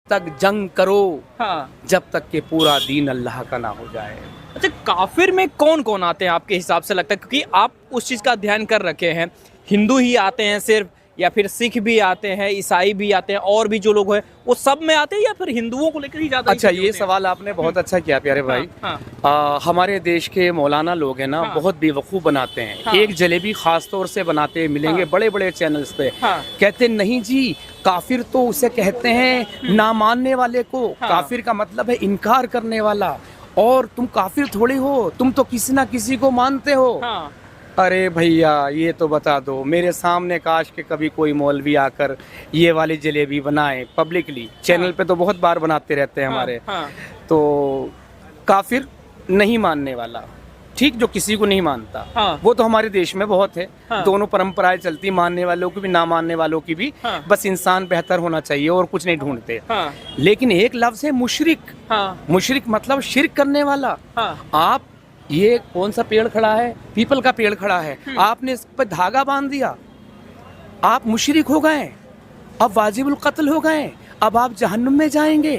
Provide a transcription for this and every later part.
तक जंग करो हाँ। जब तक कि पूरा दीन अल्लाह का ना हो जाए। अच्छा, काफिर में कौन कौन आते हैं आपके हिसाब से लगता है, क्योंकि आप उस चीज़ का अध्ययन कर रखे हैं? हिंदू ही आते हैं सिर्फ, या फिर सिख भी आते हैं, ईसाई भी आते हैं, और भी जो लोग हैं वो सब में आते हैं, या फिर हिंदुओं को लेकर ही ज़्यादा? अच्छा, ये सवाल आपने बहुत अच्छा किया प्यारे भाई। हाँ। हमारे देश के मौलाना लोग हैं ना, हाँ। बहुत बेवकूफ़ बनाते हैं। हाँ। एक जलेबी खास तौर से बनाते हैं, मिलेंगे हाँ। बड़े बड़े चैनल्स पे। हाँ। कहते नहीं जी, काफिर तो उसे कहते हैं ना मानने वाले को। हाँ। काफिर का मतलब है इनकार करने वाला, और तुम काफिर थोड़ी हो, तुम तो किसी ना किसी को मानते हो। हाँ। अरे भैया, ये तो बता दो मेरे सामने, काश के कभी कोई मौलवी आकर ये वाली जलेबी बनाए पब्लिकली। चैनल पे तो बहुत बार बनाते रहते हैं हमारे। हाँ। तो काफिर नहीं मानने वाला, ठीक, जो किसी को नहीं मानता, हाँ। वो तो हमारे देश में बहुत है। हाँ। दोनों परंपराएं चलती, मानने वालों की भी ना मानने वालों की भी। हाँ। बस इंसान बेहतर होना चाहिए और कुछ नहीं ढूंढते। हाँ। लेकिन एक लफ्ज है मुशरिक। हाँ। मुशरिक मतलब शिर्क करने वाला। हाँ। आप, ये कौन सा पेड़ खड़ा है? पीपल का पेड़ खड़ा है, आपने इस पर धागा बांध दिया, आप मुशरिक हो गए, अब वाजिबुल कत्ल हो गए, अब आप जहन्नुम में जाएंगे,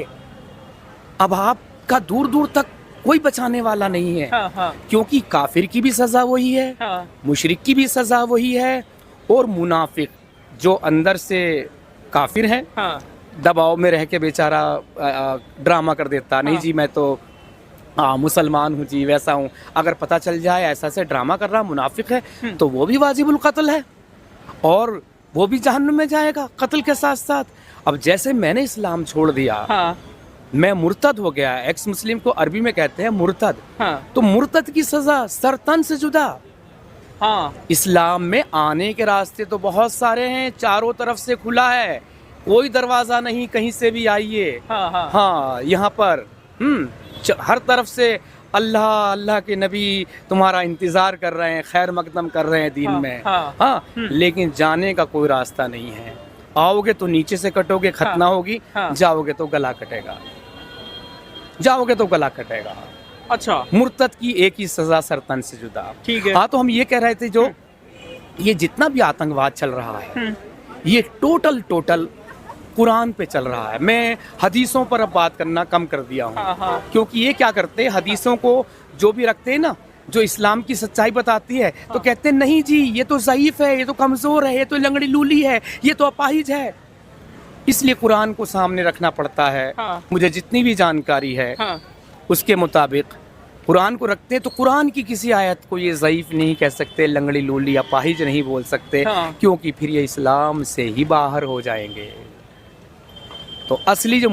अब आपका दूर दूर तक कोई बचाने वाला नहीं है। हाँ। हाँ। क्योंकि काफिर की भी सजा वही है, हाँ। मुशरिक की भी सजा वही है, और मुनाफिक जो अंदर से काफिर है, हाँ। दबाव में रह के बेचारा ड्रामा कर देता, नहीं हाँ। जी मैं तो मुसलमान हूँ जी, वैसा हूँ। अगर पता चल जाए ऐसा से ड्रामा कर रहा मुनाफिक है, तो वो भी वाजिबुल कत्ल है, और वो भी जहन्नुम में जाएगा कत्ल के साथ साथ। अब जैसे मैंने इस्लाम छोड़ दिया, हाँ। मैं मुर्तद हो गया, एक्स मुस्लिम को अरबी में कहते हैं मुर्तद, हाँ। तो मुर्तद की सजा सरतन से जुदा। हाँ। इस्लाम में आने के रास्ते तो बहुत सारे हैं, चारों तरफ से खुला है, कोई दरवाजा नहीं, कहीं से भी आइए। हाँ। हाँ। हाँ, यहाँ पर हर तरफ से अल्लाह अल्लाह के नबी तुम्हारा इंतजार कर रहे हैं, खैर मकदम कर रहे हैं दीन हाँ। में। हाँ। हाँ, लेकिन जाने का कोई रास्ता नहीं है। आओगे तो नीचे से कटोगे, खतना होगी। हाँ। जाओगे तो गला कटेगा, जाओगे तो गला कटेगा। अच्छा, मुर्तद की एक ही सजा, सरतन से जुदा। ठीक है। हाँ, तो हम ये कह रहे थे, जो ये जितना भी आतंकवाद चल रहा है, ये टोटल कुरान पे चल रहा है। मैं हदीसों पर अब बात करना कम कर दिया हूँ। हाँ। हाँ। क्योंकि ये क्या करते हैं, हदीसों को जो भी रखते हैं ना, जो इस्लाम की सच्चाई बताती है, तो कहते हैं नहीं जी ये तो ज़ईफ है, ये तो कमज़ोर है, ये तो लंगड़ी लूली है, ये तो अपाहिज है। इसलिए कुरान को सामने रखना पड़ता है। हाँ। मुझे जितनी भी जानकारी है, हाँ। उसके मुताबिक कुरान को रखते हैं, तो कुरान की किसी आयत को ये ज़ईफ नहीं कह सकते, लंगड़ी लूली अपाहिज नहीं बोल सकते। हाँ। क्योंकि फिर ये इस्लाम से ही बाहर हो जाएंगे। तो असली जो